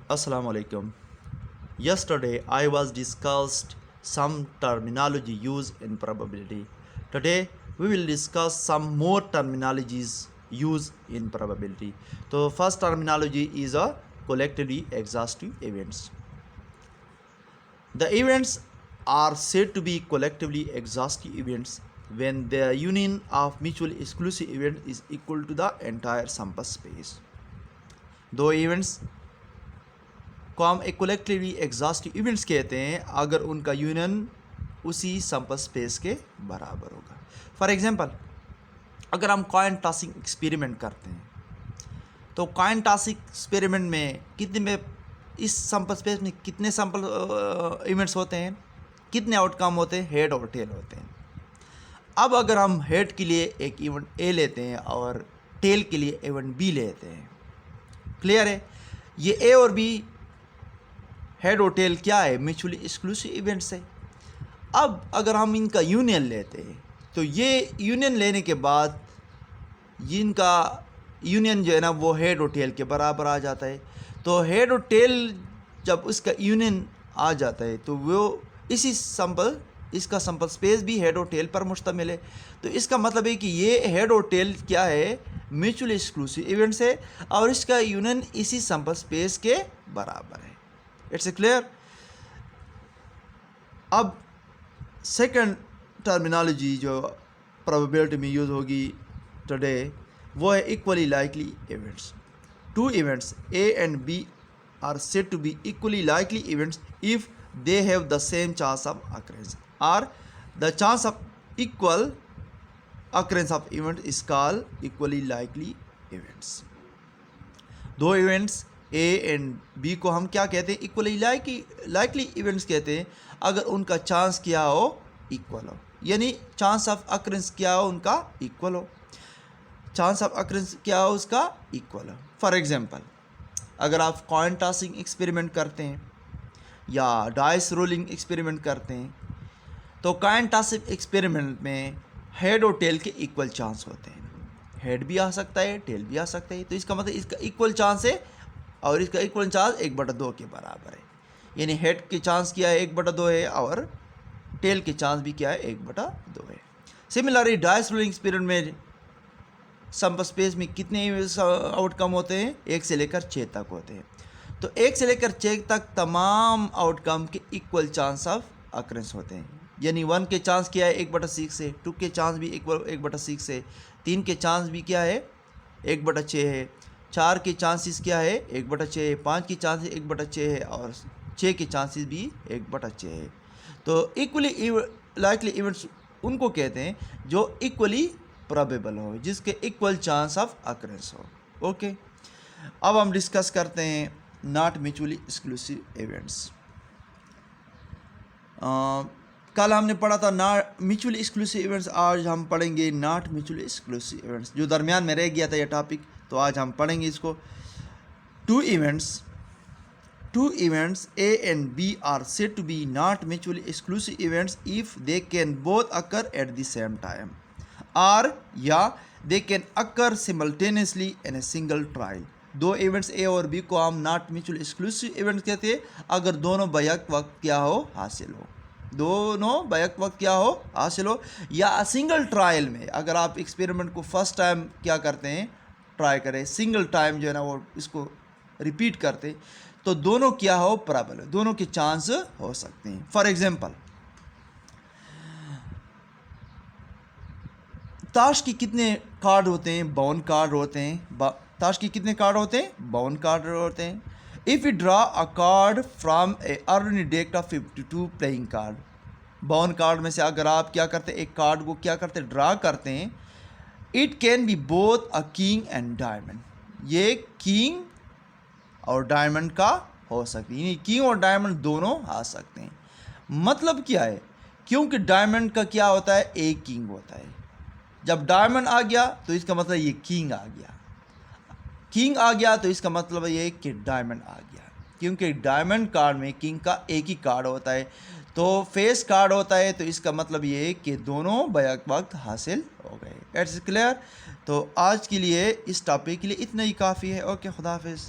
Assalamu alaikum. Yesterday I was discussed some terminology used in probability. Today we will discuss some more terminologies used in probability. So first terminology is a collectively exhaustive events. The events are said to be collectively exhaustive events when the union of mutually exclusive events is equal to the entire sample space. दो events को हम एक collectively exhaustive events कहते हैं अगर उनका union उसी sample space के बराबर होगा। फॉर एग्जांपल, अगर हम कॉइन टॉसिंग एक्सपेरिमेंट करते हैं तो कॉइन टॉसिंग एक्सपेरिमेंट में इस सैंपल स्पेस में कितने सैंपल इवेंट्स होते हैं, कितने आउटकम होते हैं, हेड और टेल होते हैं। अब अगर हम हेड के लिए एक इवेंट ए लेते हैं और टेल के लिए इवेंट बी लेते हैं, क्लियर है। ये ए और बी हेड और टेल क्या है, म्यूचुअली एक्सक्लूसिव इवेंट्स है। अब अगर हम इनका यूनियन लेते हैं तो ये यूनियन लेने के बाद इनका यूनियन जो है ना वो हेड और टेल के बराबर आ जाता है। तो हेड और टेल जब उसका यूनियन आ जाता है तो वो इसका सैंपल स्पेस भी हेड और टेल पर मुश्तमिल है। तो इसका मतलब है कि ये हेड और टेल क्या है, म्यूचुअली एक्सक्लूसिव इवेंट्स है और इसका यूनियन इसी सैंपल स्पेस के बराबर है। It's clear. अब सेकंड टर्मिनोलॉजी जो प्रोबेबिलिटी में यूज़ होगी टुडे वो है equally likely events. Two events A and B are said to be equally likely events if they have the same chance of occurrence or the chance of equal occurrence of event is called equally likely events। दो events A and B को हम क्या कहते हैं, equally likely events कहते हैं अगर उनका चांस क्या हो, इक्वल हो, यानी चांस ऑफ अक्रेंस क्या हो उनका इक्वल हो, चांस ऑफ अक्रेंस क्या हो उसका इक्वल हो। फॉर एग्जांपल, अगर आप कॉइन टॉसिंग एक्सपेरिमेंट करते हैं या डाइस रोलिंग एक्सपेरिमेंट करते हैं तो कॉइन टॉसिंग एक्सपेरिमेंट में हेड और टेल के इक्वल चांस होते हैं। हेड भी आ सकता है, टेल भी आ सकता है। तो इसका मतलब इसका इक्वल चांस है और इसका इक्वल चांस 1/2 के बराबर है। यानी हेड के चांस क्या है, 1/2 है और टेल के चांस भी क्या है, 1/2 है। सिमिलरली डाइस रोलिंग एक्सपेरिमेंट में सैंपल स्पेस में कितने आउटकम होते हैं, 1 से लेकर 6 तक होते हैं। तो 1 से लेकर 6 तक तमाम आउटकम के इक्वल चांस ऑफ अक्रेंस होते हैं। यानी 1 के चांस क्या है, 1/6 से, 2 के चांस भी इक्वल 1/6 से, 3 के चांस भी क्या है, 1/6 है, 4 के चांसेस क्या है, 1/6 है, 5 के चांसेस 1/6 है और 6 के चांसेस भी 1/6 है। तो इक्वली लाइकली इवेंट्स उनको कहते हैं जो इक्वली प्रोबेबल हो, जिसके इक्वल चांस ऑफ अक्रेंस हो। ओके, अब हम डिस्कस करते हैं नॉट म्यूचुअली एक्सक्लूसिव इवेंट्स। कल हमने पढ़ा था नॉट म्यूचुअली एक्सक्लूसिव इवेंट्स, आज हम पढ़ेंगे नॉट म्यूचुअली एक्सक्लूसिव इवेंट्स। जो दरमियान में रह गया था यह टॉपिक, तो आज हम पढ़ेंगे इसको। Two events A and B are said to be not mutually exclusive events if they can both occur at the same time और या they can occur simultaneously in a single trial. दो events A और B को हम not mutually exclusive events कहते हैं अगर दोनों बैक वक्त क्या हो, हासिल हो, दोनों बैक वक्त क्या हो, हासिल हो, या सिंगल ट्रायल में अगर आप एक्सपेरिमेंट को फर्स्ट टाइम क्या करते हैं, ट्राई करें, सिंगल टाइम जो है ना वो इसको रिपीट करते, तो दोनों क्या हो, प्रोबेबल, दोनों के चांस हो सकते हैं। फॉर एग्जाम्पल, ताश की कितने कार्ड होते हैं, बाउन कार्ड होते हैं। ताश की कितने कार्ड होते हैं, बाउन कार्ड होते हैं। If you draw a card from a early date of 52 playing card, बाउन कार्ड में से अगर आप क्या करते हैं, एक कार्ड को क्या करते हैं, ड्रा करते हैं। It can be both a king and diamond, ये किंग और डायमंड का हो सकती है, किंग और डायमंड दोनों आ सकते हैं। मतलब क्या है, क्योंकि डायमंड का क्या होता है, एक किंग होता है। जब डायमंड आ गया तो इसका मतलब ये किंग आ गया, किंग आ गया तो इसका मतलब ये कि डायमंड आ गया, क्योंकि डायमंड कार्ड में किंग का एक ही कार्ड होता है, तो फेस कार्ड होता है, तो इसका मतलब ये कि दोनों बैक वक्त हासिल हो गए। It's clear. तो आज के लिए इस टॉपिक के लिए इतना ही काफ़ी है। ओके, खुदा हाफिज़।